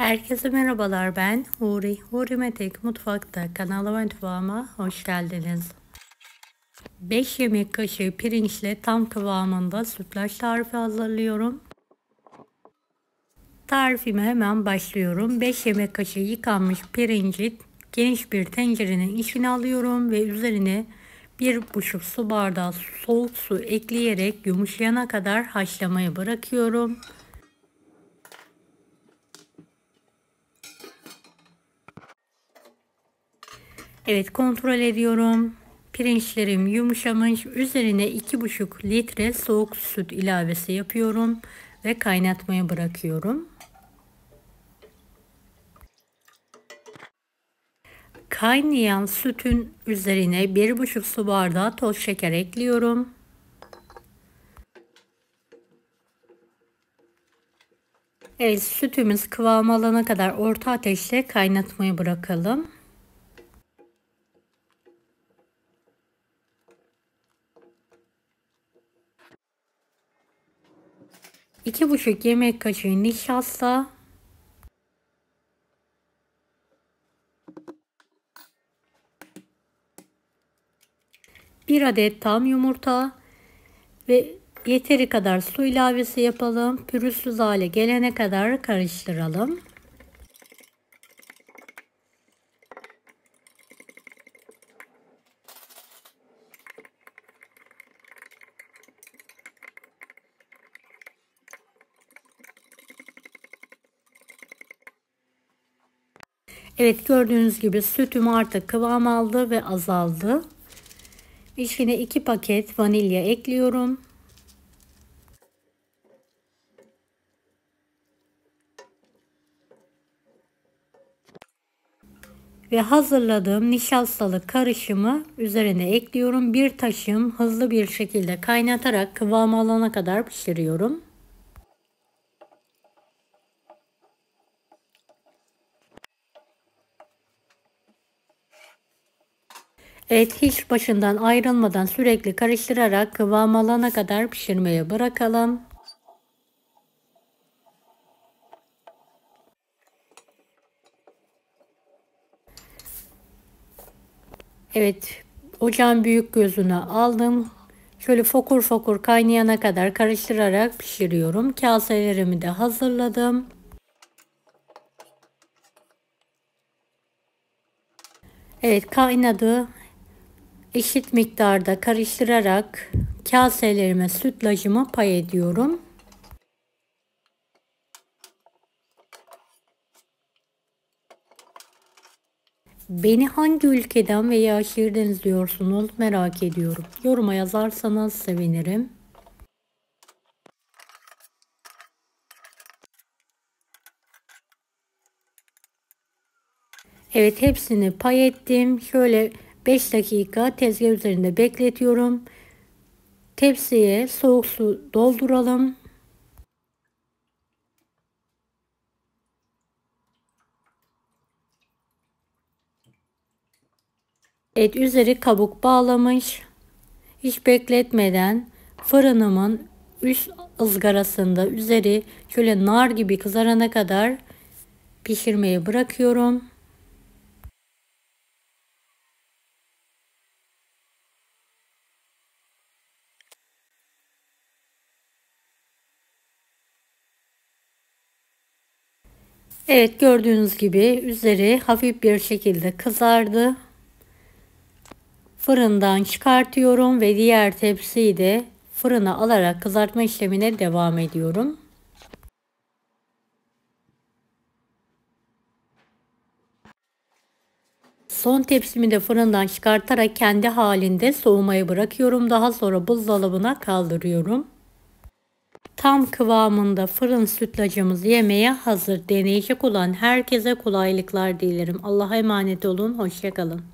Herkese merhabalar, ben Huri. Huri Metek Mutfak'ta kanalıma mutfağıma hoş geldiniz. 5 yemek kaşığı pirinçle tam kıvamında sütlaç tarifi hazırlıyorum. Tarifime hemen başlıyorum. 5 yemek kaşığı yıkanmış pirinci geniş bir tencerenin içine alıyorum ve üzerine 1,5 su bardağı soğuk su ekleyerek yumuşayana kadar haşlamaya bırakıyorum. Evet, kontrol ediyorum. Pirinçlerim yumuşamış. Üzerine 2,5 litre soğuk süt ilavesi yapıyorum ve kaynatmaya bırakıyorum. Kaynayan sütün üzerine 1,5 su bardağı toz şeker ekliyorum. Evet, sütümüz kıvam alana kadar orta ateşte kaynatmaya bırakalım. İki buçuk yemek kaşığı nişasta, 1 adet tam yumurta ve yeteri kadar su ilavesi yapalım. Pürüzsüz hale gelene kadar karıştıralım. Evet, gördüğünüz gibi sütüm artık kıvam aldı ve azaldı. İçine 2 paket vanilya ekliyorum. Ve hazırladığım nişastalı karışımı üzerine ekliyorum. Bir taşım hızlı bir şekilde kaynatarak kıvam alana kadar pişiriyorum. Evet, hiç başından ayrılmadan sürekli karıştırarak kıvam alana kadar pişirmeye bırakalım. Evet, ocağın büyük gözünü aldım. Şöyle fokur fokur kaynayana kadar karıştırarak pişiriyorum. Kaselerimi de hazırladım. Evet, kaynadı. Eşit miktarda karıştırarak kaselerime sütlacımı pay ediyorum. Beni hangi ülkeden veya şehirden izliyorsunuz merak ediyorum. Yoruma yazarsanız sevinirim. Evet, hepsini pay ettim. Şöyle 5 dakika tezgah üzerinde bekletiyorum. Tepsiye soğuk su dolduralım. Evet, üzeri kabuk bağlamış. Hiç bekletmeden fırınımın üst ızgarasında üzeri şöyle nar gibi kızarana kadar pişirmeye bırakıyorum. Evet, gördüğünüz gibi üzeri hafif bir şekilde kızardı. Fırından çıkartıyorum ve diğer tepsiyi de fırına alarak kızartma işlemine devam ediyorum. Son tepsimi de fırından çıkartarak kendi halinde soğumaya bırakıyorum. Daha sonra buzdolabına kaldırıyorum. Tam kıvamında fırın sütlacımız yemeğe hazır. Deneyecek olan herkese kolaylıklar dilerim. Allah'a emanet olun. Hoşça kalın.